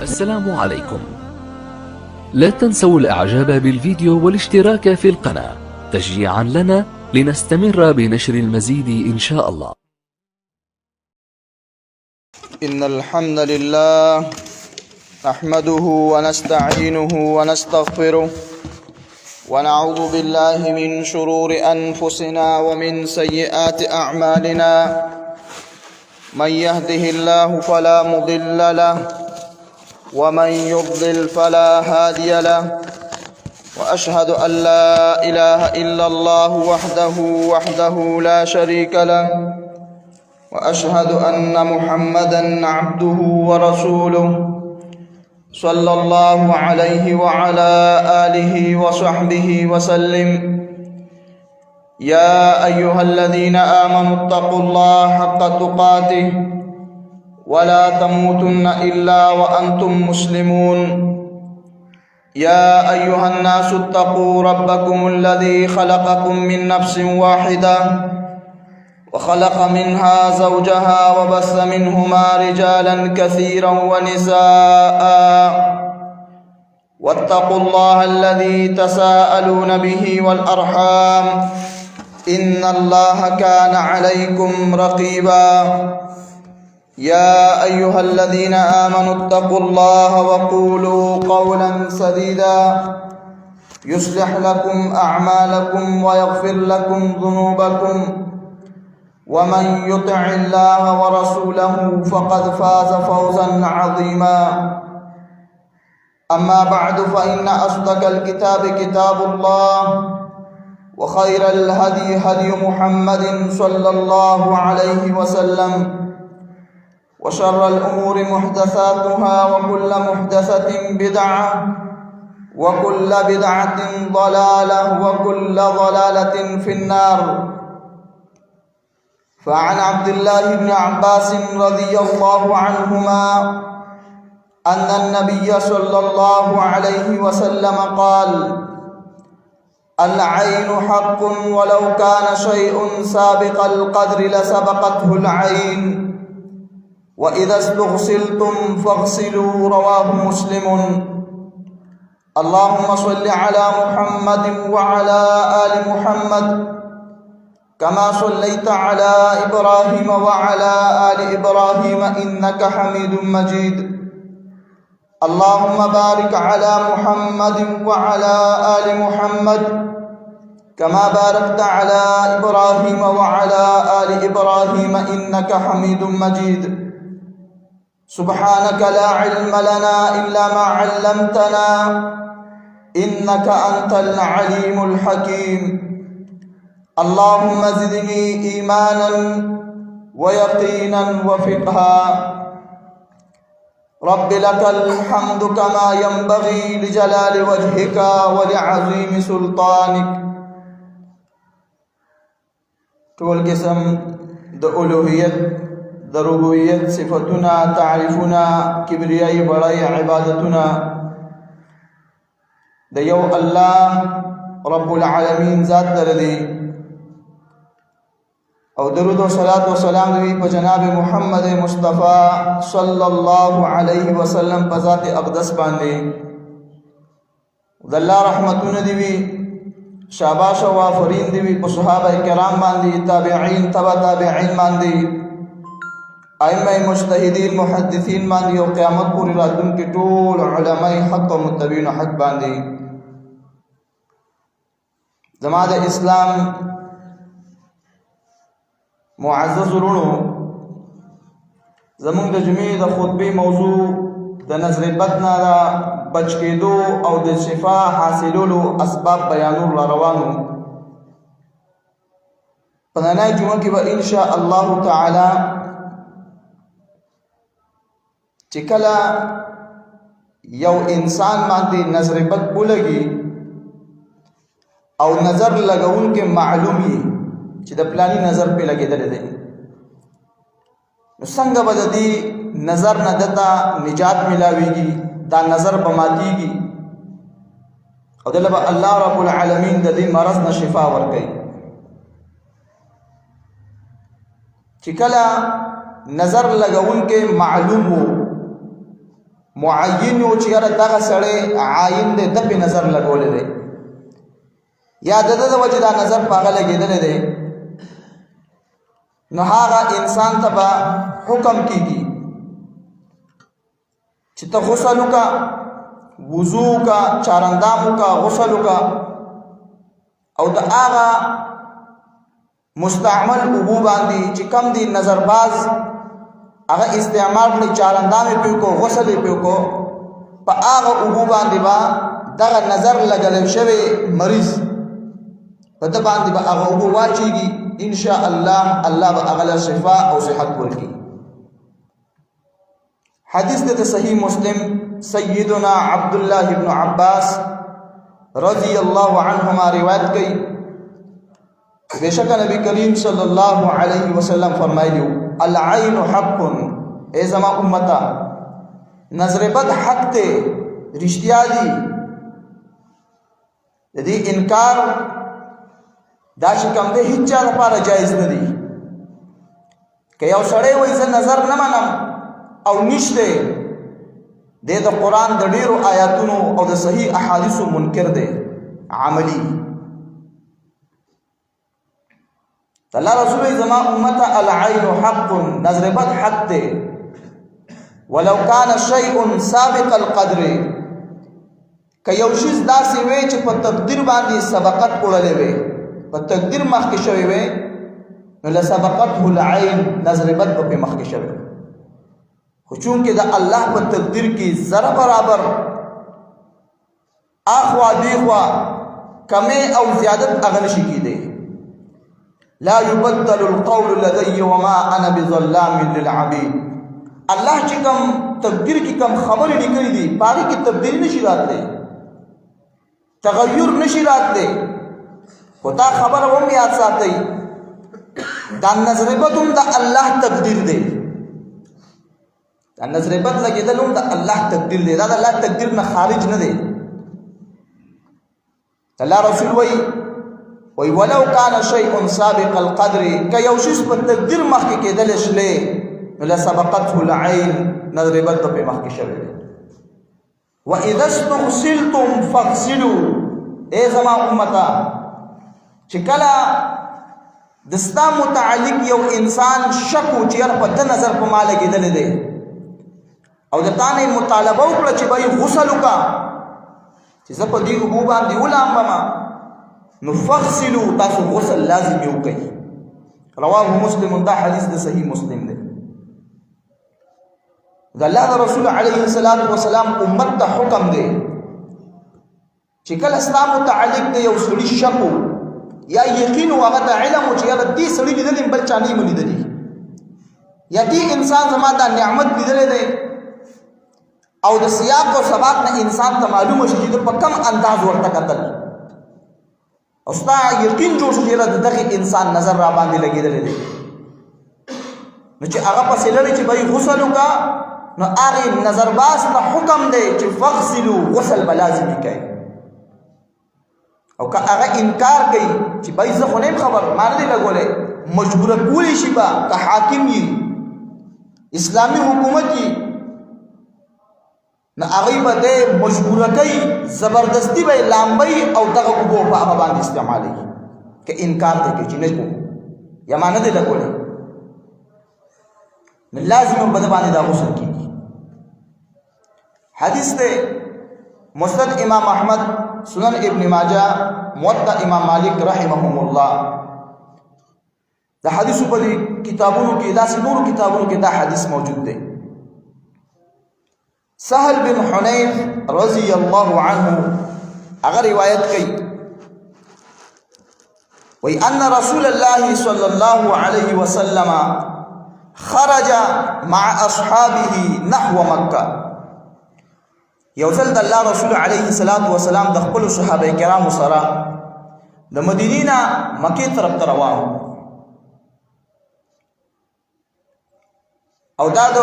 السلام عليكم. لا تنسوا الإعجاب بالفيديو والاشتراك في القناة تشجيعا لنا لنستمر بنشر المزيد إن شاء الله. إن الحمد لله نحمده ونستعينه ونستغفره ونعوذ بالله من شرور أنفسنا ومن سيئات أعمالنا. من يهده الله فلا مضل له ومن يضلل فلا هادي له، وأشهد أن لا إله إلا الله وحده لا شريك له، وأشهد أن محمدا عبده ورسوله صلى الله عليه وعلى آله وصحبه وسلم. يا أيها الذين آمنوا اتقوا الله حق تقاته ولا تموتن إلا وأنتم مسلمون. يا أيها الناس اتقوا ربكم الذي خلقكم من نفس واحدة وخلق منها زوجها وبث منهما رجالا كثيرا ونساء، واتقوا الله الذي تساءلون به والأرحام إن الله كان عليكم رقيبا. يا أيها الذين آمنوا اتقوا الله وقولوا قولا سديدا يصلح لكم أعمالكم ويغفر لكم ذنوبكم، ومن يطع الله ورسوله فقد فاز فوزا عظيما. أما بعد، فإن أصدق الكتاب كتاب الله، وخير الهدي هدي محمد صلى الله عليه وسلم، وشر الأمور محدثاتها، وكل محدثة بدعة، وكل بدعة ضلالة، وكل ضلالة في النار. فعن عبد الله بن عباس رضي الله عنهما أن النبي صلى الله عليه وسلم قال: العين حق ولو كان شيء سابق القدر لسبقته العين، وإذا استغسلتم فاغسلوا. رواه مسلم. اللهم صل على محمد وعلى آل محمد كما صليت على إبراهيم وعلى آل إبراهيم إنك حميد مجيد. اللهم بارك على محمد وعلى آل محمد كما باركت على إبراهيم وعلى آل إبراهيم إنك حميد مجيد. سبحانك لا علم لنا إلا ما علمتنا إنك أنت العليم الحكيم. اللهم زدني إيمانا ويقينا وفقها. رب لك الحمد كما ينبغي لجلال وجهك ولعظيم سلطانك. ټول قسم د الوهیت د ربوبیت صفتنا تعریفنا کبریائی بڑائی عبادتنا د یو الله رب العالمین ذات لري، او درود و صلات و سلام دوی په جناب محمد مصطفی صلی الله علیه وسلم په ذات اقدس باندې د الله رحمتونه دی، شاباش و آفرین دی په صحابه کرام باندې، تابعین تبع تابعین باندې، ائمه مجتهدین محدثین باندې، او قیامت پورې راتلونکي ټول علماء حق او متبعین حق باندې. زما د اسلام معزز ورونو، زمونږ د جمعې د خطبې موضوع د نظر بد نه را بچ کېدو او د شفا حاصلولو اسباب بیانول را روانو. په نننۍ جمعه کې به انشاء الله تعالی چې کله یو انسان باندې نظر بد ولګي او نظر لګون کې معلوم وي چې د پلاني نظر په لګېدل دی، نو څنګه به د دې نظر نه دته نجات ملاويږي، دا نظر به ماتېږي او دله به الله رب العالمین د دې مرض نه شفا ورکوي. چې کله نظر لګون کې معلوم وو معین و چې یاره دغه سړی عاین دی، د پې نظر لګولی دی یا د ده د وجې دا نظر په هغه لګېدلی دی، نو هغه انسان ته به حکم کېږي چې ته غسل وکړه، وضو وکړه، چارندام وکړه، غسل وکړه او د هغه مستعمل اوبو باندې چې کم دي نظر باز هغه استعمال کړي، چارندام یې پې وکړو، غسل یې پې وکړو، په هغه اوبو باندې به دغه نظر لګلی شوی مریض په ده باندې به هغه اوبو واچېږي، انشاء الله الله به هغه له شفا او صحت ورکړي. حدیث د صحیح مسلم سیدنا عبدالله ابن عباس رضی اللہ عنہما روایت کی، بے شک نبی کریم صلی اللہ علیہ وسلم فرمائیو العین حق، اے زما امتا نظر بد حق تے، رشتیا دی، دی انکار دا شکم دے ہیچ چا دپارا جائز ندی کہ یو سڑے وی زه نظر نمانم او نشته دے دا قرآن دا ډیرو آیاتونو او دا صحیح احادیثو منکر دے عملی. اللہ رسول زما امتا العین حق، نظر بد حق دے، ولو کان شیء سابق القدر، که یو شیز داسې وی چې په تقدیر باندې سبقت وړلې وی، په تقدیر مخکې شوی وی، نو لسبقته العین، نظر بد به پې مخکې شوی، خو چونکې د الله په تقدیر کې ذره برابر اخوا دیخوا کمی او زیادت هغه نشي کېدی. لا يبدل القول لدي وما انا بظلام للعبید، الله چې کوم تقدیر کې کوم خبرې لیکلي دي په هغې کې تبدیلي نشي راتلی، تغیر نشي راتلی، خو دا خبره هم یاد ساتئ دا نظر بد هم د الله تقدیر دی، دا نظر بد لګېدل هم د الله تقدیر دی، دا د الله تقدیر نه خارج نه دی. الله رسول وی ولو کان شیء سابق القدر، که یو شیز په تقدیر مخکې کېدلی شلی نو لسبقته العین، نظر بد به پې مخکې شوی دی. واذا استغسلتم فاغسلوا، ای زما امتا چې کله د ستا متعلق یو انسان شک و چې یاره په ده نظر په ما لګېدلی دی او د تا نه مطالبه وکړه چې به یې غسل وکړه چې زه په دې اوبو باندې ولامبمه، نو فغسلو، تاسو غسل لازم یې وکړئ. رواه مسلم، دا حدیث د صحیح مسلم دی. د الله د رسول علیه السلام امت ته حکم دی چې کله ستا متعلق دی یو سړي شک یا یقین و هغه ته علم و چې یاره دې سړي لیدلی بل چا نه یې لیدلی، یا دې انسان زما دا نعمت لیدلی دی او د سیاق او سباق نه انسان ته معلومه شي چې د په کم انداز ورته کتل او ستا یقین جوړ شو چې یاره د دغې انسان نظر را باندې لګېدلی دی، نو چې هغه پسې لړی چې به یې غسل وکړه، نو هغې نظرباز ته حکم دی چې فغسلو، غسل به لازمي کوي. او که هغه انکار کوي چې بای زه خو نه یم خبر، ما نه دی لګولی، مجبوره کولی شي به که حاکم یي، اسلامي حکومت یي، نو هغوی به دی مجبوره کوي، زبردستي به یې لامبوي او دغه اوبه په هغه باندې استعمالوي که انکار دی کوي چې نه کوم یا ما نه دی لګولی، نو لازم به ده باندې دا غسل کېږي. حدیث دی مسند امام احمد، سنن ابن ماجه، موطأ امام مالک رحمهم الله. دا حدیثو په کتابونو کې، داسې نورو کتابونو کې دا حدیث موجود دی. سهل بن حنیف رضی الله عنه هغه روایت کوي، وی ان رسول الله صلی الله علیه وسلم خرج مع اصحابه نحو مکه، یو ځل د الله رسول علیه السلام د خپلو صحابه کرامو سره د مدینې نه مکې طرف ته روان او دا د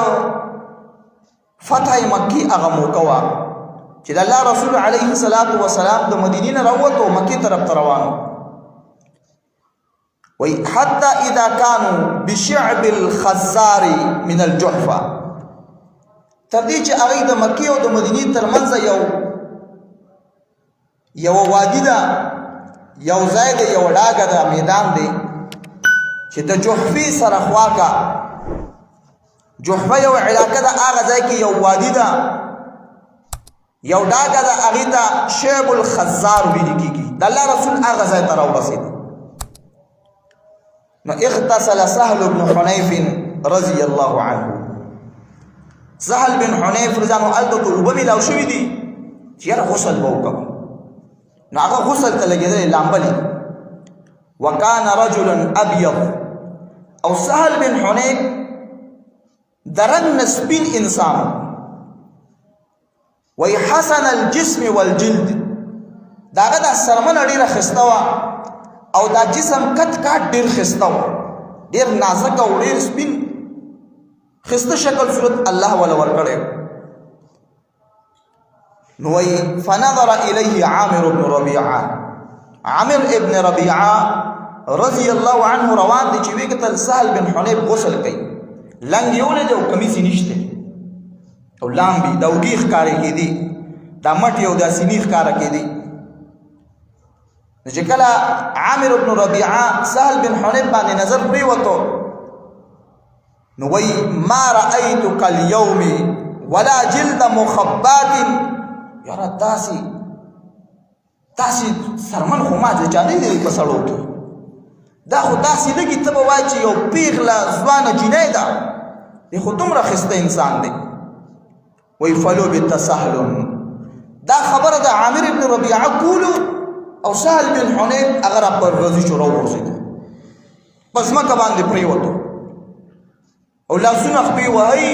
فتح مکی هغه موقع وه چې د الله رسول علیه السلام د مدینې نه راووتو مکې طرف ته روان وی حتی اذا كانوا بشعب الخزار من الجحفه، تر دې چې هغه د مکې او د مدینې ترمنځ یو وادي ده، یو ځای دی، یو ډاګه ده، میدان دی چې د جحفې سره خواکه جحفه یو علاقه ده، هغه ځای کې یو وادي ده، یو ډاګه ده، هغې ته شیب الخزار ویل کېږي. د الله رسول هغه ځای ته راورسېد. نو اغتسل سهل بن حنیف رضی الله عنه. سهل بن حنیف رضی الله عنه هلته ته اوبه میلاو شوي دي چې یاره غسل به وکړم. نو هغه غسل ته لګېدلی لامبلې. وکان رجل ابیض، او سهل بن حنیف د رنګ نه سپین انسان وی حسن الجسم والجلد، د هغه دا څرمنه ډېره ښایسته وه او دا جسم کټ کاټ ډېر ښایسته و، ډېر نازک او ډېر سپین ښایسته شکل صورت الله وله ورکړی. نو وی فنظر الیه عامر بن ربیعه، عامر ابن ربیعه رضی الله عنه روان دی چې ویې کتل سهل بن حنیف غسل کوي، لنګ یې ولید او کمیس یې نشته او لامبي دا اوږې ښکارې کېدي، دا مټ یو دا سینې ښکاره کېدي. نو چې کله عامر بن ربیعه سهل بن حنیف باندې نظر پرېوتو نو وی ما رأیتک اليوم ولا جلد مخبات، یاره تاسې سرمن خو ما چا نه دی په سړو کې، دا خو داسې لږي ته به وایي چې یو پیغله ځوانه جینۍ ده، دی خو دومره ښایسته انسان دی. وی فلبت سهل، دا خبره د عامر ابن ربیعه کولو او سهل بن حنیف هغه را پرغځي شو، راوغورځېدو، په ځمکه باندې پرېوتو او لاسونه خپې وهي،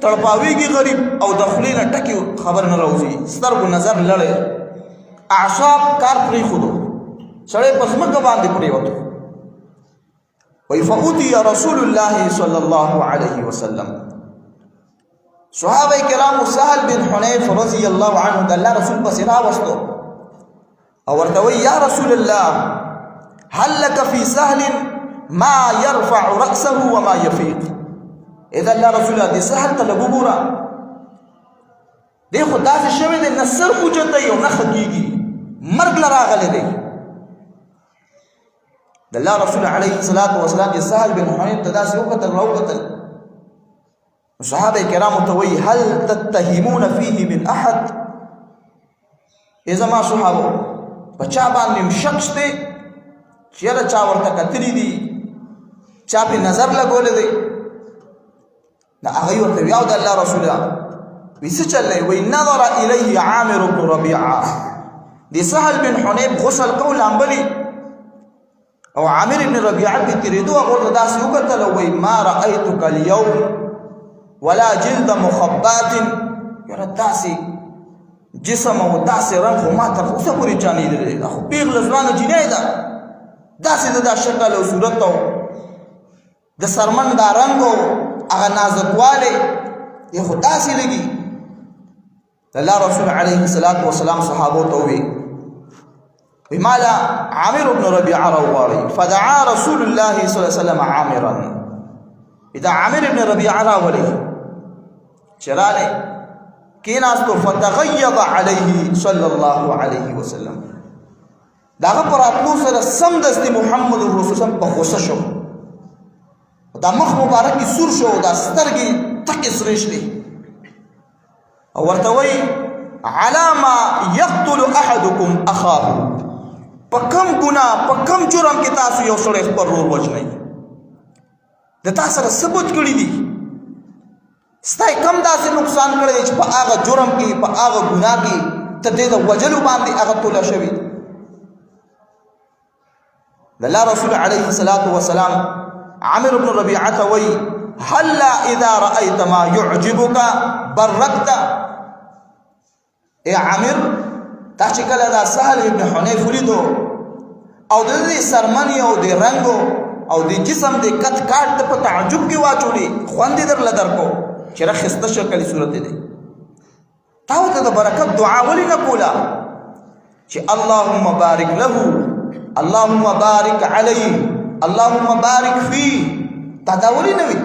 تړپاویږي غریب او د خولې نه ټکې خبر نه راوځي، سترګو نظر لړی، اعصاب کار پرېښودو، سړی په ځمکه باندې پرېوتو. وی فأوتي رسول الله صلی الله علیه وسلم، صحابه کرامو سهل بن حنیف رضی الله عنه د الله رسول پسې راوستو او ورته وی یا رسول الله هل لك في سهل ما يرفع رأسه وما يفيق. اذا الله رسول الله دې سهل ته لږ وګوره، دی خو داسې شوی دی نه سر اوچت دی او نه خږېږي، مرګ له راغلی دی. د الله رسول علیه الصلاة والسلام چې سهل بن حنیف ته داسې وکتل راوکتل، صحابه کرامو ته وی هل تتهمون فيه من احد، ای زما صحابو په چا باندې شک شته چې یاره چا ورته کتلي دي، چا پې نظر لګولی دی؟ نه هغوی ورته وي او د الله رسوله وی څه چل دی؟ وی نظر الیه عامر بن ربیعه، د سهل بن حنیف غسل کو لامبلي او عامر بن ربیعه پې تېرېدو هغه ورته داسې وکتل او وی ما رأیتک اليوم ولا جلد مخبات، یاره داسې جسم او داسې رنګ خو ما تر اوسه پورې چا نه لیدلی، دا خو پیغله ځوانه جینۍ ده، داسې د دا شکل او صورت او د سرمن دا رنګ او هغه نازکوالی یې خو داسې لګي. د الله رسول علیه الصلاة والسلام صحابو ته ووی مالا عامر بن ربیعه راوغواړئ. فدعا رسول الله صلی الله علیه وسلم عامرا، دا عامر بن ربیعه راولئ چې رالی کېناستو، فتغیض علیه صلی الله علیه وسلم، د هغه په راتلو سره سمدستي محمد رسول صلی په غوسه شو، دا مخ مبارک یې سور شو، دا سترګې تکې سرې شوې او ورته وایي علی ما یقتل احدکم اخاه، په کم ګناه په کم جرم کې تاسو یو سړی خپل ورور وژنئ؟ د تا سره څه بد کړي دي؟ ستا یې کم داسې نقصان کړی دی چې په هغه جرم کې په هغه ګناه کې ته دې د وژلو باندې هغه توله شوي؟ د الله رسول علیه الصلاة والسلام عامر بن ربیعه ته وایي هلا اذا رأیت ما یعجبک برکت، ای عامر تا چې کله دا سهل ابن حنیف ولیدو او د دې سرمنې او د رنګو او د جسم د کټ کاټ ته په تعجب کې واچولې، خوند یې درله درکو چې را ښایسته شکلي صورت دی، تا ورته د برکت دعا ولې نه کوله چې اللهم بارک له، اللهم بارک علیه، اللهم بارک فیه، تا دا ولې نه وي؟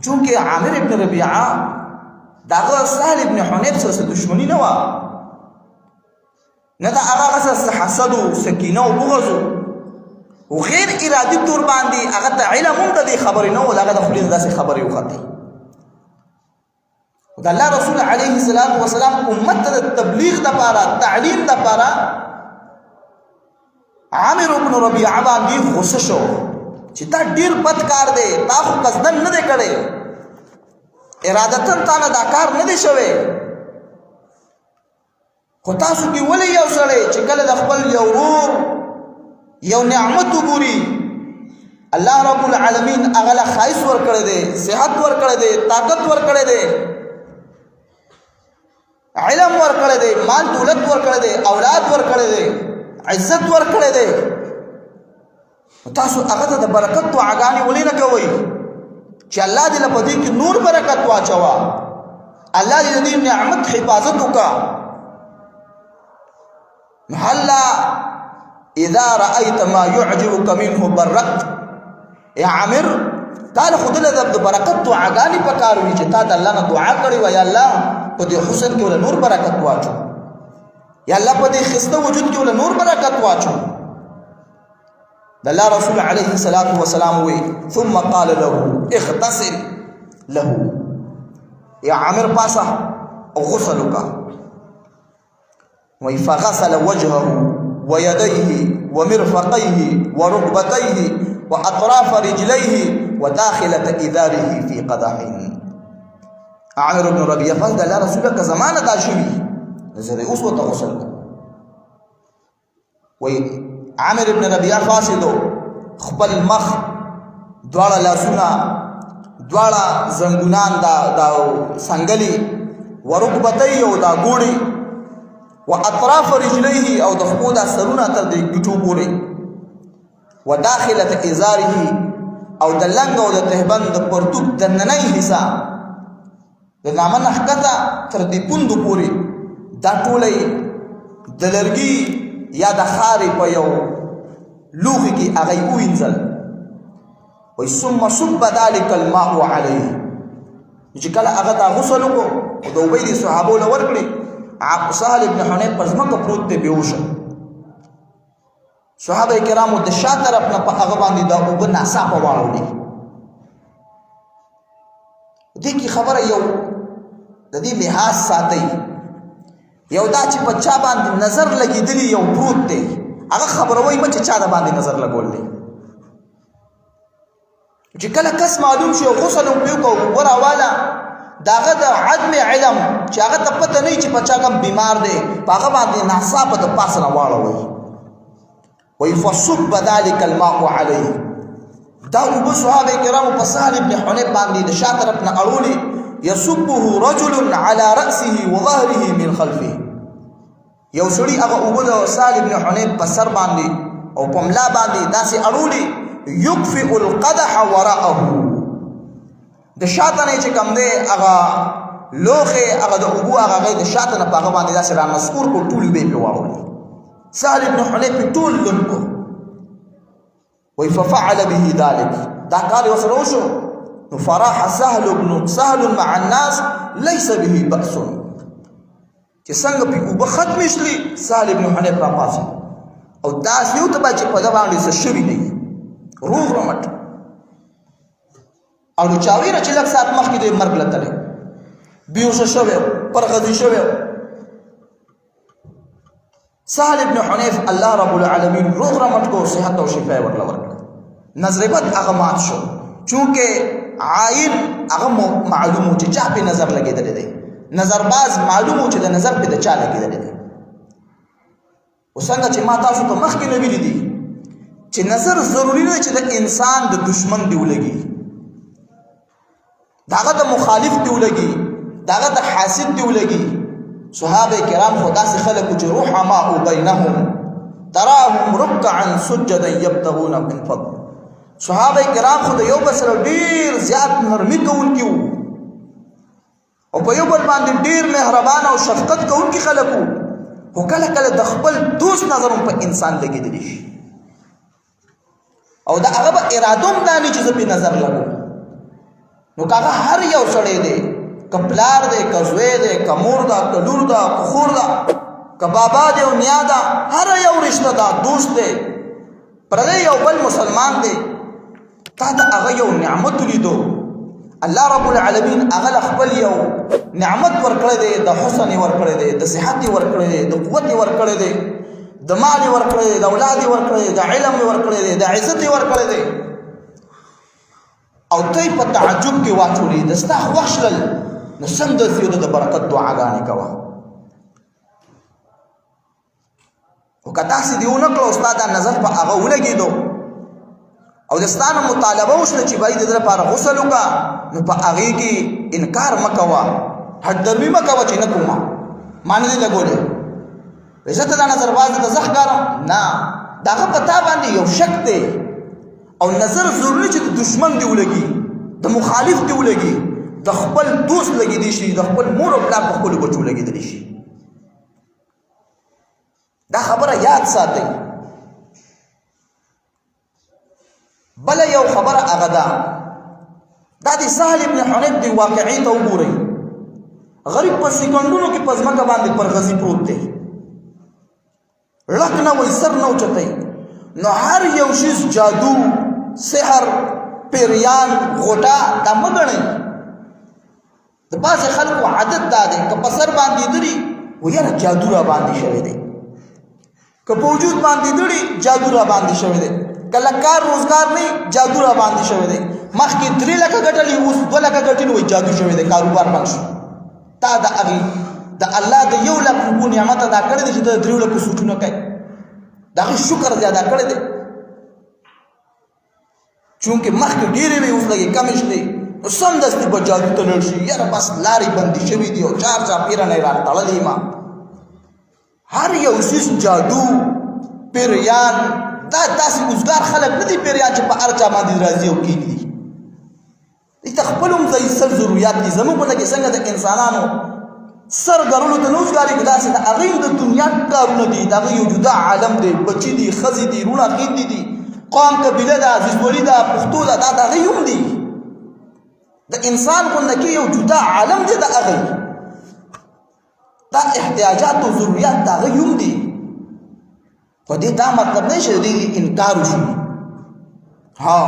چونکه عامر ابن ربیعه دغه سهل ابن حنیف سره دشمنی نه وه، نه د هغه څه حسد او سکینه او بغض او غیر ارادي طور باندې هغه ته علم هم د دې خبرې نه و، د هغه د خولې نه داسې خبرې وختې. د الله رسول علیه الصلاة والسلام امت ته د تبلیغ دپاره تعلیم دپاره عامر ابن ربیعه باندې غصه شو چې دا ډېر بد کار دی، تا خو قصدن نه دی کړی، ارادتن تا نه دا کار نه دی شوی، خو تاسو کې ولې یو سړی چې کله د خپل یو ورور یو نعمت وګوري الله رب العالمین هغه له ښایست ورکړی دی، صحت ورکړی دی، طاقت ورکړی دی، علم ورکړی دی، مال دولت ورکړی دی، اولاد ورکړی دی، عزت ورکړی دی، تاسو هغه ته د برکت دعاګانې ولې نه کوئ چې الله دې له په دې کې نور برکت واچوه، الله دې د دې نعمت حفاظت وکړه. هلا اذا رأيت ما يعجبك منه بركت. یا عامر تا له خود له د برکت دعاګانې پکار وي چې تا د الله نه دعا کړې وه، یا الله په دې حسن کې ول نور برکت واچو، یا الله په دې خسته وجود کې ول نور برکت واچو. د الله رسول علیه الصلاة والسلام وی ثم قال له اغتسل له، یا عامر پاسه او غسل وکړه. وی فغسل وجهه ويديه ومرفقيه وركبتيه وأطراف رجليه وداخلة إذاره في قدح. عامر بن ربيعه فاز د الله رسول کا زمانه دا شوی زه اوس وته غسل وی عامر بن ربيعه فاسدو خپل مخ دواړه لاسونه دواړه زنګونان دا سنگلی ورکبتي او دا ګوړي واطراف رجليه او د خپو دا سرونه تر دې ګټو پورې وداخله ازاره او د لنګ او د تهبند د پرتوب د نننۍ حصہ د نامه حقته تر دې پوندو پورې دا ټولې د لرګي یا د خارې په یو لوښي کې هغه وینځل. وای ثم صب ذلك الماء عليه، چې کله هغه دا غسل وکړو او د عبید صحابو له ورکړي سهل ابن حنیف پر ځمکه پروت دی بېهوشه. صحابه کرامو د شا طرف نه په هغه باندې دا اوبه ناڅاپه واړولې. دې کې خبره یو د دې لحاظ ساتئ، یو دا چې په چا باندې نظر لګېدلی یو پروت دی هغه خبروئ مه چې چا د باندې نظر لګول دی. چې کله کس معلوم شي او غسل هم پرې وکړو اوبه راواله د هغه د عدم علم چې هغه ته پته نه وي چې په چا کوم بیمار دی په هغه باندې ناڅاپه د پاسه نه واړوئ. وی فصب ذلك الماء عليه، دا اوبه صحابه کرامو په سهل ابن حنیف باندې د شا طرف نه اړولې. يصبه رجل على رأسه وظهره من خلفه، یو سړي هغه اوبه د سهل ابن حنیف په سر باندې او په ملا باندې داسې اړولې. يكفئ القدح وراءه، د شاته نه چې کوم دی هغه لوښی هغه د اوبو هغه د شاته نه په هغه باندې داسې رانسکور کړو، ټول اوبه یې پرې واړولې. سهل ابن حنیف ټول لوند کو. وی ففعل به ذلك، دا کار یې ورسره وشو. نو فراح سهل مع الناس ليس به بأس، چې څنګه پې اوبه ختمې شلې سهل ابن حنیف راپاڅېد او داسې یو ته به چې په ده باندې څه شوي نه وي، روغ رمټ. او نو چا ویله چې لږ ساعت مخکې د مرګ له تللی بېهوشه شوی پرغزي شوی. سهل ابن حنیف الله رب العالمین روغ رمټ کو، صحت او شفا یې ورله ورکړه. نظر بد هغه مات شو، چونکې عاین هغه معلوم و چې چا پې نظر لګېدلی دی، نظرباز معلوم و چې د نظر پې د چا لګېدلی دی. او څنګه چې ما تاسو ته مخکې نه ویلي دي چې نظر ضروري نه چې د انسان د دشمن دی ولګي، د هغه د مخالف دی ولګي، د هغه د حاسد دی ولګي. صحابه کرام خو داسې خلک چې رحماء بینهم تراهم رکعا سجدا یبتغون من فضل. صحابه کرام خو د یو بل سره ډېر زیات نرمي کوونکي وو او په یو بل باندې ډېر مهربان او شفقت کوونکي خلک وو. خو کله کله د خپل دوست نظر هم په انسان لګېدلی شي او د هغه به اراده هم دا نه چې زه پې نظر لګوم. نو کاغه هر یو سړی دی، که پلار دی، که زوی دی، که مور ده، که لور ده، که خور ده، که بابا دی او نیا ده، هر یو رشته ده، دوست دی، پردی یو بل مسلمان دی، تا ته هغه یو نعمت ولیدو، الله رب العالمین هغه خپل یو نعمت ورکړی دی، د حسن یې ورکړی دی، د صحت یې ورکړی دی، د قوت یې ورکړی دی، د مال یې ورکړی دی، د اولاد یې ورکړی دی، د علم یې ورکړی دی، د عزت یې ورکړی دی، او ته په تعجب کې واچولې، د ستا خوښ شلل، نو سمدستي د برکت دعاګانې کوه. خو که تاسې دې ونه کړه او ستا دا نظر په هغه ولګېدو او د ستا نه مطالبه وشوه چې باید د ده لپاره غسل وکړه، نو په هغې کې انکار مه کوه، هټدروي مه کوه چې نه کومه، ما نه دې لګولی، زه ته دا نظرباز ته زه ښکارم، نه، د هغه په تا باندې یو شک دی او نظر ضروري چې د دشمن دې ولګي، د مخالف دې ولګي، د خپل دوست لګېدی شي، د خپل مور او پلار په خپلو بچو لګېدلی شي. دا خبره یاد ساتئ. بله یو خبره هغه ده، دا د سهل ابن حنیف د واقعې ته وګورئ. غریب په سکندونو کې په ځمکه باندې پرغزي پروت دی، ړک نه وایي، سر نه اوچتی، نو هر یو شیز جادو، سحر، پیریان، غوټه دا مه ګڼئ. د بعضې خلکو عادت دا دی، که په سر باندې دړي و یاره جادو را باندې شوی دی، که په وجود باندې دړي جادو را باندې شوی دی، کله کار روزګار نه جادو را باندې شوی دی، مخکې 3 لکه ګټلي اوس 2 لکه ګټلي وایي جادو شوی دی، کاروبار بند شو. تا د هغې د الله د 1 لک روپو نعمت ادا کړی دی چې د 3 لکو سوچونه کوي، د هغې شکر دې ادا کړی دی. چونکې مخکې ډېرې وې اوس لږې کمې شوې، نو سمدستي به جادو ته لاړ شي، یاره بس لارې بندي شوي دي او چار چاپېره نه یې راتړلې ما. هر یو څیز جادو، پیریان، دا داسې اوزګار خلک نه دي پیریان چې په هر چا باندې راځي او کېږدي. دې ته خپل هم سر ضروریات دي. زموږ په کې څنګه د انسانانو سر ګرلو ته نه اوزګارېږو، داسې د هغې هم د دنیا کارونه دي، د هغې یو جدا عالم دی، بچي دي، ښځې دي، وروڼه خویندې دي، قوم قبیله ده، زیزولي ده، پښتو ده، دا د هغې هم دي. د انسان غونډه کې یو جدا عالم دی د هغې، دا احتیاجات او ضروریات د هغې هم دي. خو دې دا مطلب نه شي د دې انکار وشي. ها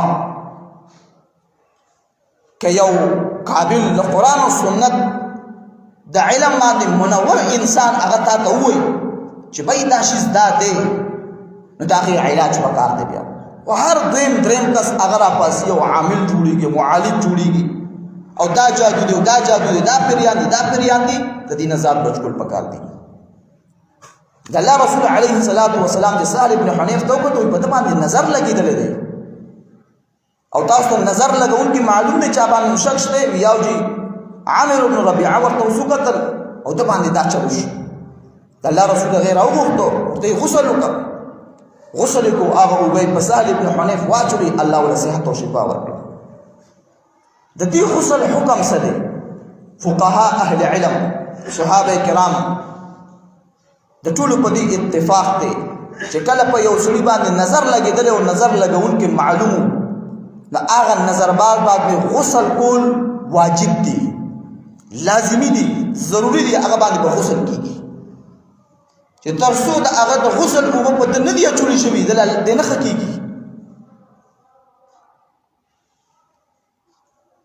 که یو قابل د قرآن او سنت د علم باندې منور انسان هغه تا ته ووایي چې بای دا شیز دا دی، نو د هغې علاج پکار دی. بیا او هر دریم کس هغه راپاسي یو عامل جوړېږي، معالج جوړېږي، او دا جادو دی، دا جادو دی، دا پیریان دي، دا پیریان دي، د دې نه ځان بچ کول پکار دي. د الله رسول علیه الصلاة والسلام د سهل ابن حنیف ته وکتل، په ده باندې نظر لګېدلی دی، او تاسو ته نظر لګونکي معلوم دی چې هغه باندې شک شته. ویاو جي عامر بن ربیعه ورته وکتل او ده باندې دا چل وشي. د الله رسول هغې راوغوښتو، ورته یې غسل وکړ، غسل یې کړو، هغه اوبه یې په سهل ابن حنیف واچولې، الله ورله صحت او شفا ورکړه. د دې غسل حکم څه دی؟ فقها اهل علم، صحابه کرام د ټولو په دې اتفاق دی چې کله په یو سړي باندې نظر لګېدلی او نظر لګونکي معلوم و، نو هغه نظرباز باندې غسل کول واجب دی، لازمي دی، ضروري دی، هغه باندې به غسل کېږي. چې تر څو د هغه د غسل اوبه په ده نه دي اچولې شوي، د نه ښه کېږي.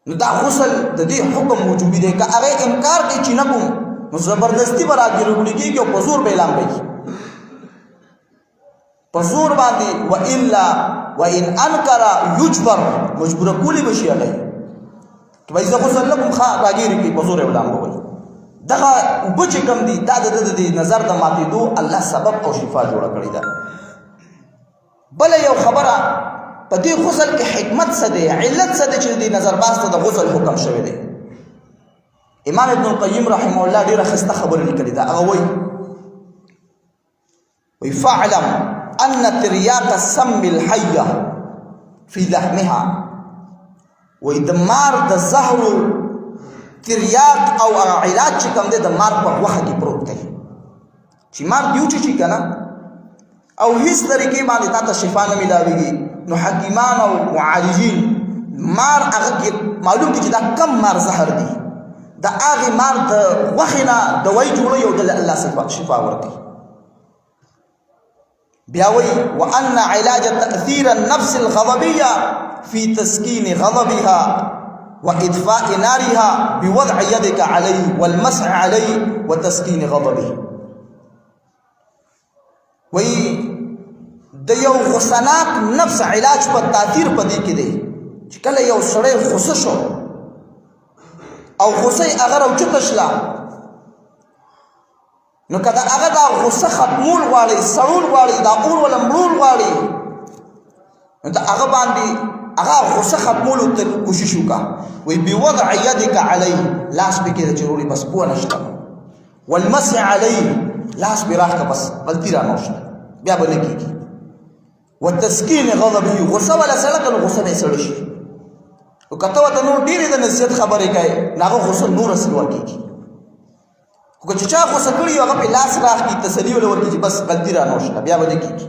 نو دا غسل د دې حکم موجودي دی. که هغه انکار کوي چې نه کوم، نو زبردستي به راګیرګونې کېږي او په زور به اعلان کوي، په زور باندې. والا وان انکر یجبر، مجبوره کولی به شي هغه چې وایي زه غسل نه کوم، ښه راګیرې کوي، په زور اعلان به وایي. دغه اوبه چې کوم دي دا د نظر د ماتېدو الله سبب او شفا جوړه کړې ده. بله یو خبره، په دې غسل کې حکمت څه دی، علت څه دی چې د نظرباز ته د غسل حکم شوی دی؟ امام ابن القیم رحمه الله ډېره ښایسته خبره لیکلې ده. هغه وایي فاعلم ان تریاق السم الحیه فی لحمها، وایي د مار د زهرو تریاق او علاج چې کوم دی د مار په غوښه کې پروت دی. چې مار دې وچیچي که نه او هیڅ طریقې باندې تا ته شفا نه میلاویږي، نو حکیمان او معالجین مار هغه معلوم دي چې دا کم مار زهر دی دا هغه مار د غوښې نه دوای جوړوي او د الله شفا ورکوي بیا وایي وان علاج تاثیر النفس الغضبیه في تسکین غضبها واطفاء نارها بوضع يدك عليه والمسح عليه وتسکین غضبه وایي د یو غصناک نفس علاج په تاثیر پدې کې دی چې کله یو سړی غصه شو او غصه یې هغه راوچته شله نو که د هغه دا غصه ختمول غواړي سړول غواړي دا اور ولا مړول غواړي نو د هغه باندې هغه غصه ختمولو ته کوشش وکړه وایي بوضع یدک علیه لاس پې کېده چې وروړي بس پوه نشته والمسح علیه لاس پې راښکه بس غلطي رانوشته بیا به نه کېږي وتسکین غضبه غصه والا سړی که نو غصه نه یې سړه شي او که ته ورته نور ډېرې د نصیحت خبرې کوې نو هغه غصه نوره سلوه کېږي خو که چې چا غصه کړي وي هغه پې لاس راښکي تسلي وله ورکړي چې بس غلطي رانوشته بیا به نه کېږي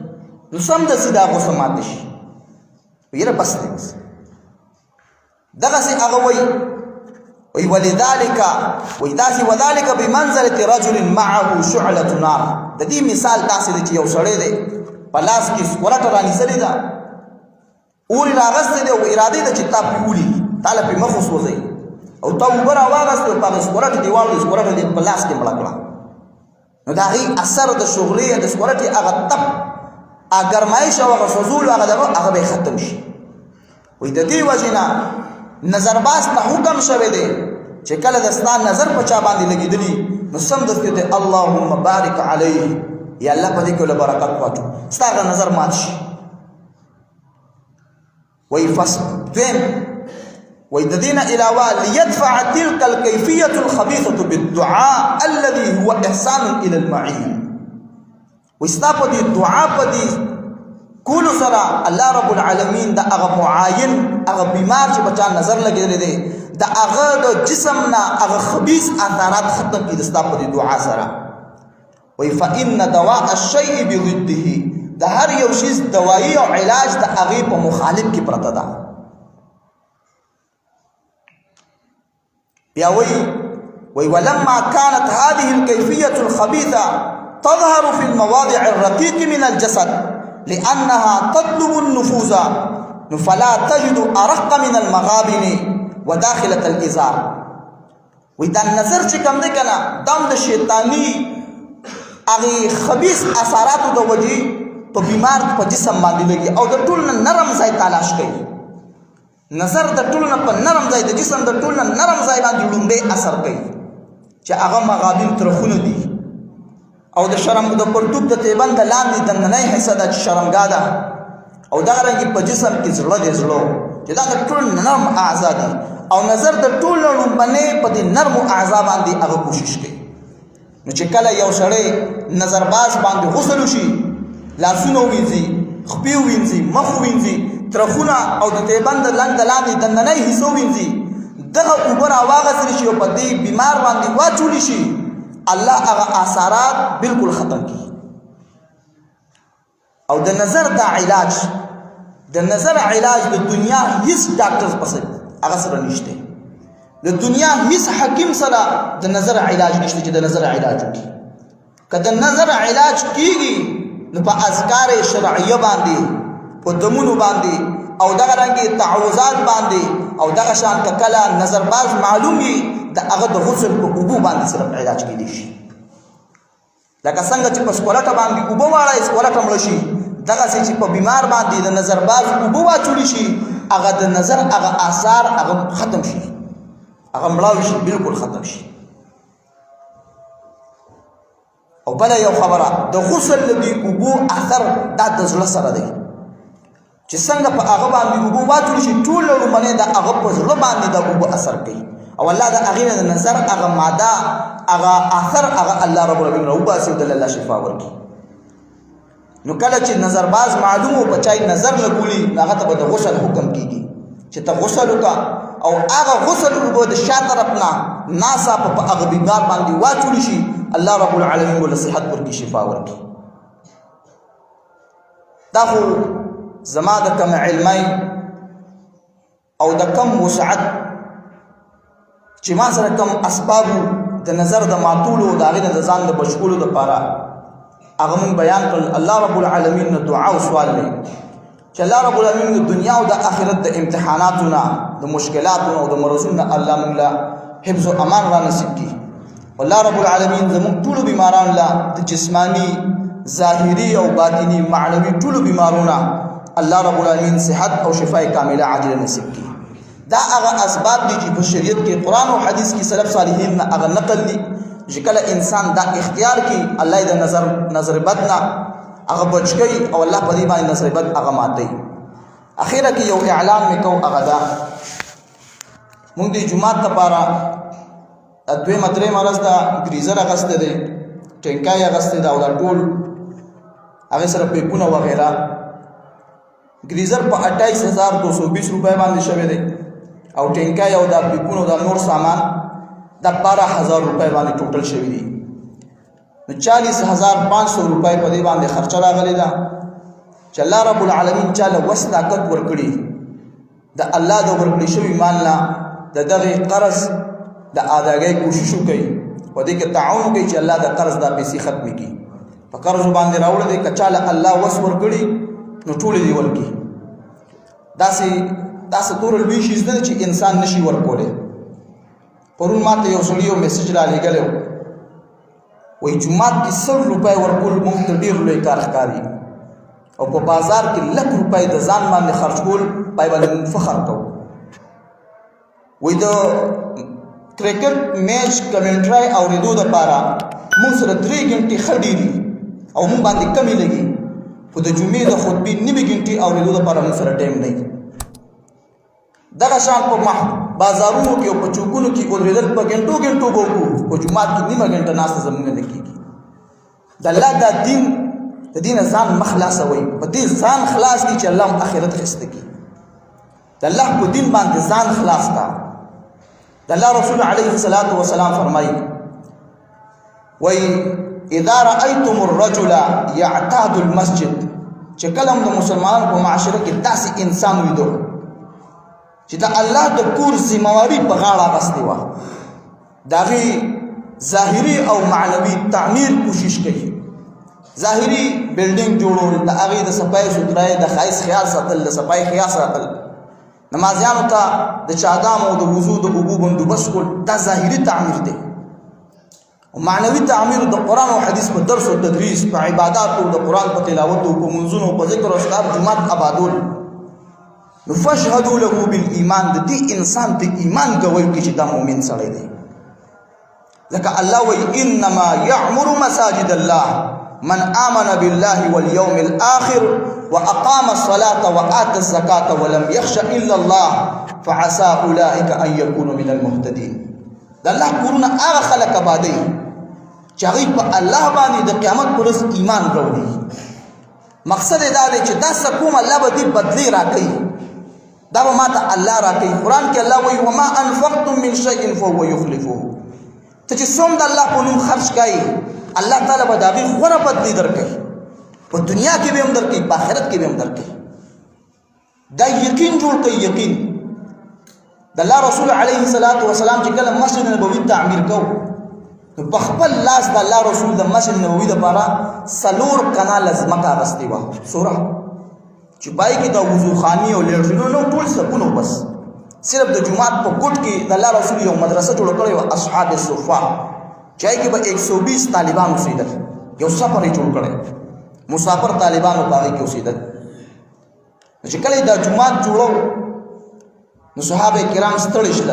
نو سمدستي دا غصه ماته شي یره بس دی بس دغسې هغه وایي ولذلك وذلك وذلك بمنزله رجل معه شعله نار د دې مثال داسې دی چې یو سړی دی په لاس کې سکورټه رانیسلې ده اور یې راغستی دی او اراده ده چې تا پې ولي تا له پې مخ وسوځوي او تا اوبه راواغستې او په هغه سکورټې دې واړوې سکورټه دې په لاس کې مړه کړه نو د هغې اثر د شغلې د سکورټې هغه تپ هغه ګرمایش او هغه سوځول هغه دغه هغه به یې ختم شي وایي د دې وجې نه نظرباز ته حکم شوی دی چې کله د ستا نظر په چا باندې لګېدلي نو سمدستي ته اللهم بارک علیه یا الله په دې کې له برکت واچو ستا هغه نظر مات شي وایي دویم وایي د دې نه علاوه لیدفع تلک الکیفیة الخبیثة بالدعاء الذي هو احسان الى المعین وایي ستا په دې دعا په دې کولو سره الله رب العالمین د هغه معاین هغه بیمار چې بچا نظر لګېدلی دی د هغه د جسم نه هغه خبیث اثرات ختم کړي د ستا په دې دعا سره وایي فإن دواء الشیء بضده د هر یو شیز دوایي او علاج د هغې په مخالف کې پرته ده بیا وایي ولما كانت هذه الكيفية الخبيثة تظهر في المواضع الرقيق من الجسد لأنها تطلب النفوذ فلا تجد أرق من المغابن وداخلة الإزار وإذا النظر چې کوم دی که نه دم د شیطاني هغې خبیث اثاراتو د وجې په بیمار په جسم باندې لګي او د ټول نه نرم ځای تلاش کوي نظر د ټول نه په نرم ځای د جسم د ټول نه نرم ځای باندې لومړی اثر کوي چې هغه مغابین ترخونه دي او د شرم د پرتوب د تیبند د لاندې دننۍ حصه ده چې شرمګاه ده او دغه رنګې په جسم کې زړه دی زړه چې دا د ټول نرم اعضا دي او نظر د ټول لومبنۍ په دې نرمو اعضا باندې هغه کوشش کوي نو چې کله یو سړی نظرباز باندې غسل وشي لاسونه ووینځي خپې ووینځي مخ ووینځي ترخونه او د تیبند د لاندې دننۍ حصه ووینځي دغه اوبه راواغستلی شي او په دې بیمار باندې واچولی شي الله هغه اثرات بالکل ختم کی او د نظر دا علاج د نظر علاج د دنیا هیڅ ډاکټر پس هغه سره نشته د دنیا هیڅ حکیم سره د نظر علاج نشته چې د نظر علاج وکړي که د نظر علاج کیږي نو په اذکار شرعیه باندې په دمونو باندې او دغه رنګې تعوذات باندې او دغه شان که کله نظرباز معلوم وي د هغه د غسل په اوبو باندې صرف علاج کېدی شي لکه څنګه چې په سکورټه باندې اوبه واړی سکورټه مړه شي دغسې چې په بیمار باندې د نظرباز اوبه واچولی شي هغه د نظر هغه آثار هغه ختم شي هغه مړاوي شي بالکل ختم شي او بله یو خبره د غسل د دې اوبو اثر دا د زړه سره دی چې څنګه په هغه باندې اوبه واچولی شي ټول لومړنۍ د هغه په زړه باندې د اوبه اثر کوي او الله د هغې نه د نظر هغه ماده هغه اثر هغه الله رب العالمین راوباسي او دله الله شفا ورکړي نو کله چې نظرباز معلوم و په چای نظر لګولي نو هغه ته به د غسل حکم کېږي چې ته غسل وکړه او هغه غسل اوبه د شا طرف نه ناڅاپه په هغه بیمار باندې واچولی شي الله رب العالمین ورله صحت ورکړي شفا ورکړي دا خو زما د کم علمۍ او د کم وسعت چې ما سره کم اسباب د نظر د ماتولو د هغې نه د ځان د بچکولو دپاره هغه مونږ بیان کړل. الله رب العالمین نه دعا او سوال دی چې الله رب العالمین د دنیا او د آخرت د امتحاناتو نه د مشکلاتو او د مرضونو نه الله مونږ له حفظ و امان را نصیب کړي. الله رب العالمین زمونږ ټولو بیمارانو له د جسمانی ظاهري او باطنی معنوي ټولو بیمارونه الله رب العالمین صحت او شفای کامله عاجله نصیب کړي. دا هغه اسباب دي چې په شریعت کې قرآن او حدیث کې سلف صالحین نه هغه نقل دي چې کله انسان دا اختیار کړي الله یې د نظر بد نه هغه بچ کوي او الله په دې باندې نظر بد هغه ماتوي. اخیره کې یو اعلان مې کو هغه دا مونږ د جمعات لپاره دویمه درېیمه ورځ دا ګریزر اخیستی دی ټینکای اخیستی ده او دا ټول هغې سره پیپونه وغیره ګریزر په 28,220 روپۍ باندې شوی دی او ټینکای او دا پیپونه او دا نور سامان دا 12,000 روپۍ باندې ټوټل شوي دي. نو 40,500 روپۍ په دې باندې خرچه راغلې ده چې الله رب العالمین چاله وس طاقت ورکړي د الله د ورکړي شوي مال نه د دغې قرض د اداګۍ کوشش وکړي په دې کې تعاون وکړي چې الله د قرض دا پیسې ختمې کړي. په قرضو باندې راوړی دی که چاله الله وس ورکړي نو ټولې دې ورکړي. داسې تور لوی شیز نه چې انسان نشي ورکولی. پرون ما ته یو سړي یو میسج رالیږلی و وایي جومات کې 100 روپۍ ورکول موږ ته ډېر لوی کار ښکاري او په بازار کې 100 روپۍ د ځان باندې خرج کول پای باندې موږ فخر کوو. وایي د کرکټ میچ کمنټرۍ اورېدو دپاره موږ سره 3 ګنټې ښه ډېري او موږ باندې کمې لګي خو د جمعې د خطبې 9 ګنټې اورېدو دپاره موږ سره ټایم نه وي. دغه شان په بازارونو کې او په چوکونو کې ودرېدل په ګنټو ګنټو به وکړو په جومات کې 9 ګنټه ناسته زموږ نه کېږي. د الله دا دین د دې نه ځان مه خلاصوئ په دې ځان خلاص کړي چې الله هم آخرت ښایسته کړي. د الله په دین باندې ځان خلاص کړه. د الله رسول علیه الصلاة والسلام فرمایي وایي اذا رأیتم الرجل یعتاد المسجد چې کله هم د مسلمانانو په معاشره کې داسې انسان ولیدو چې د الله د کور ذمواري په غاړه اخیستې وه د هغې ظاهري او معنوي تعمیر کوشش کوي. ظاهري بلډینګ جوړول د هغې د صفای سوترۍ د ښایست خیال ساتل د صفای خیال ساتل نمازیانو ته د چادام او د وضو د اوبو بندوبست کول دا ظاهري تعمیر دی. او معنوي تعمیر د قرآن او حدیث په درس او تدریس په عباداتو د قرآن په تلاوت او په منځونو په ذکر او اذکار جومات آبادول. نو فاشهدوا له بالایمان د دې انسان د ایمان ګواهي کوي چې دا مؤمن سړی دی. ځکه الله وایي انما یعمر مساجد الله من آمن بالله واليوم الآخر وأقام الصلاة وآتى الزكاة ولم يخش إلا الله فعسى أولئك أن يكونوا من المهتدين. د الله کورونه هغه خلک آبادوي چې هغوی په الله باندې د قیامت پر ورځ ایمان راوړي. مقصد یې دا دی چې دا څه کوم الله به دې بدلې راکوي دا به ما ته الله راکوي. قرآن کې الله وایي وما انفقتم من شیء فهو یخلفه. ته چې څوم د الله په نوم خرج کوي الله تعالی به د هغې غوره بدلې درکوي. په دنیا کې به هم درکوي په آخرت کې به هم درکوي. دا یقین جوړ کړئ یقین. د الله رسول علیه الصلاة والسلام چې کله مسجد نبوي تعمیر کو نو په خپل لاس د الله رسول د مسجد نبوي دپاره 4 کناله ځمکه اخیستې وه سوره چې پای کې د وضوخانې او لیټرینونو ټول سپونو بس صرف د جومات په کوټ کې د الله رسول یو مدرسه جوړه کړې وه اصحاب الصفا چې هغې کې به 120 طالبان اوسېدل. یو سفر یې جوړ کړی مسافر طالبانو په هغې کې اوسېدل. چې کله یې دا جومات جوړو نو صحابه کرام ستړي شول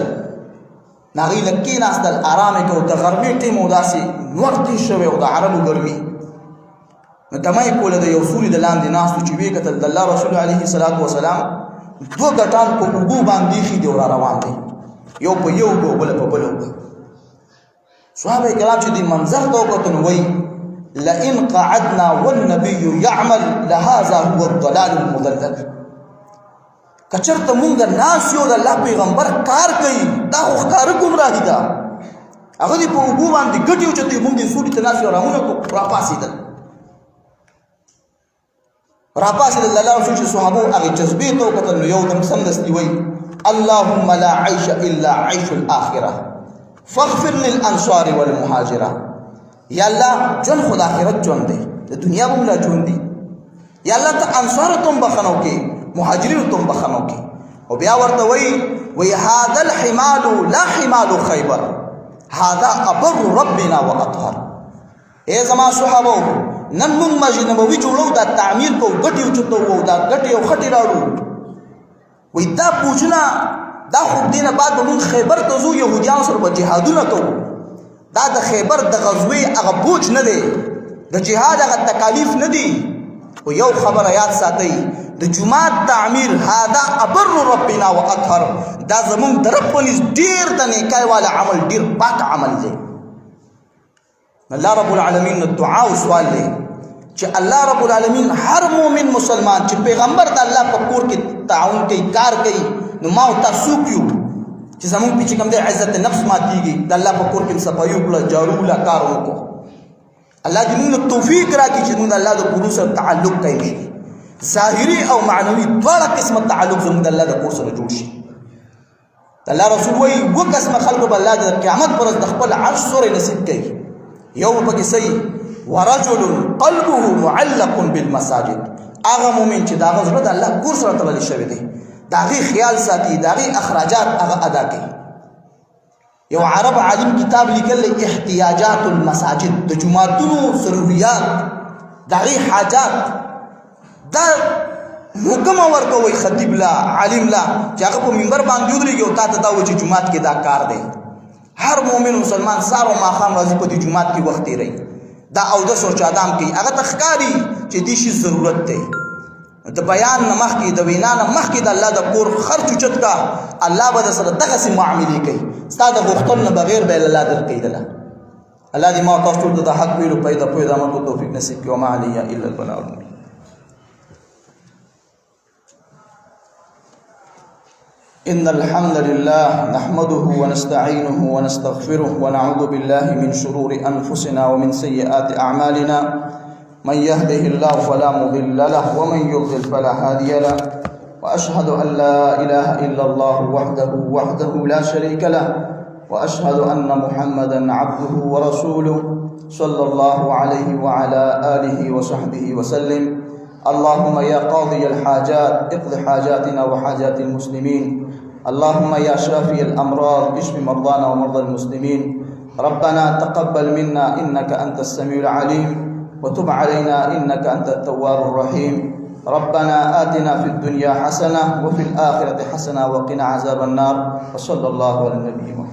نو هغوی لږ کېناستل ارام یې کوو. د غرمې ټیم و داسې نور تېز شوی و د عربو ګرمي نو دمه یې کوله د یو سوري د لاندې ناستو چې ویې کتل د الله رسول علیه الصلاة والسلام 2 ګټان په اوبو باندې ایښي دي او را روان دی یو په یو اوبه بله په بله اوبه. صحابه کرام چې دې منظر ته وکتل نو وایي لئن قعدنا والنبي يعمل لهذا هو الضلال المضلل. کچرته مونږ ناس یو د الله پیغمبر کار کوي دا خو ښکاره ګمراهي ده. هغه دې په اوبو باندې ګټې اوچتې مونږ دې سوري ته ناس یو رامونه کړو راپاڅېدل الله رسول چې صحابو هغې جذبې ته وکتل نو یو دم سمدستي وایي اللهم لا عيش الا عيش الاخره فاغفر للانصار والمهاجره. یا الله جون خدا آخرت جون دی، د دنیا به ملا جون دی. یا الله ته انصار تم بخنو کې، مهاجرین تم بخنو کې. او بیا ورته وی هذا الحمال لا حمال خیبر هذا ابر ربنا واطهر. اے زما صحابو نن موږ مسجد نبوي جوړو، دا تعمیر کو ګټي اوچتو وو، دا ګټي او خټي راړو. وی دا پوجنا دا خو دینه بعد موږ خیبر ته ځو، يهوديان سره به جهادونه کوو. دا د خیبر د غزوې هغه بوج نه دی، د جهاد هغه تکالیف نه دي. او یو خبر یاد ساتئ، د جماعت تعمیر هذا ابر ربنا واطهر، دا زمونږ د رب په نس ډېر د نیکۍ والا عمل، ډېر پاک عمل دی. الله رب العالمین نه دعا او سوال دی چې الله رب العالمین هر مؤمن مسلمان چې پیغمبر د الله په کور کې تعاون کوي، کار کوي، نو ما او تاسو کیو چې زمونږ په چې کوم د عزت نفس ماتېږي، د الله په کور کې صفایي وکړه، جارو وکړه، کار وکړو. الله دې موږ توفیق راکړي چې موږ د الله د کور سره تعلق قایم شي، ظاهري او معنوي دواړه قسمه تعلق زموږ د الله د کور سره جوړ شي. الله رسول وایي اووه قسمه خلکو به الله د قیامت پر ورځ د خپل عرش سورې نصیب کوي. یو پکې صحیح ورجل قلبه معلق بالمساجد، هغه مؤمن چې د هغه زړه د الله کور سره تړلی شوی دی، د هغې خیال ساتي، د هغې اخراجات هغه ادا کوي. یو عرب عالم کتاب لیکلی احتیاجات المساجد، د جوماتونو ضروريات، د هغې حاجات. دا حکم ورکوي خطیب لا، عالم لا، چې هغه په منبر باندې ودرېږي او تا ته دا وایي چې جومات کې دا کار دی. هر مؤمن مسلمان سهار او ماښام راځي په دې جومات کې وخت تېروي، دا اودس او چادام کوي، هغه ته ښکاري چې دې شي ضرورت دی. د بیان نه مخکې، د وینا نه مخکې د الله د کور خرچ اوچت کا، الله به در سره دغسې معاملې کوي، ستا د غوښتل نه بغیر به یې الله درکوي. الله دې ما او تاسو ټول ته د حق ویلو پیدا پوهې د عمل کو توفیق نصیب کړي. وما علی الا البلاغ المبین. إن الحمد لله نحمده ونستعينه ونستغفره ونعوذ بالله من شرور أنفسنا ومن سيئات أعمالنا. من يهده الله فلا مضل له ومن يضلل فلا هادي له، وأشهد أن لا إله إلا الله وحده لا شريك له، وأشهد أن محمدا عبده ورسوله صلى الله عليه وعلى آله وصحبه وسلم. اللهم يا قاضي الحاجات اقض حاجاتنا وحاجات المسلمين. اللهم يا شافي الأمراض اشف مرضانا ومرضى المسلمين. ربنا تقبل منا إنك أنت السميع العليم، وتب علينا إنك أنت التواب الرحيم. ربنا آتنا في الدنيا حسنة وفي الآخرة حسنة وقنا عذاب النار. وصلى الله على النبي محمد.